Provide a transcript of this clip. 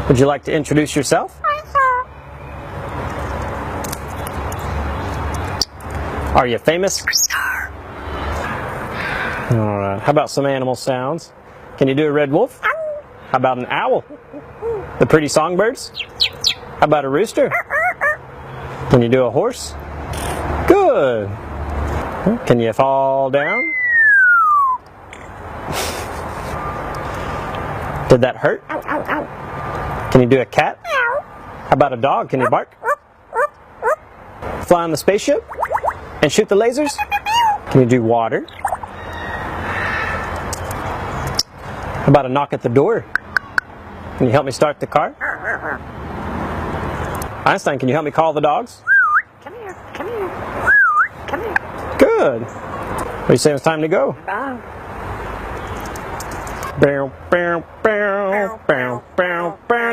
Would you like to introduce yourself? Are you famous? Alright, how about some animal sounds? Can you do a red wolf? How about an owl? The pretty songbirds? How about a rooster? Can you do a horse? Good! Can you fall down? Did that hurt? Can you do a cat? How about a dog? Can you bark? Fly on the spaceship? And shoot the lasers? Can you do water? How about a knock at the door? Can you help me start the car? Einstein, can you help me call the dogs? Come here, come here, come here. Good. What do you say it's time to go? Bow, bow, bow, bow, bow, bow.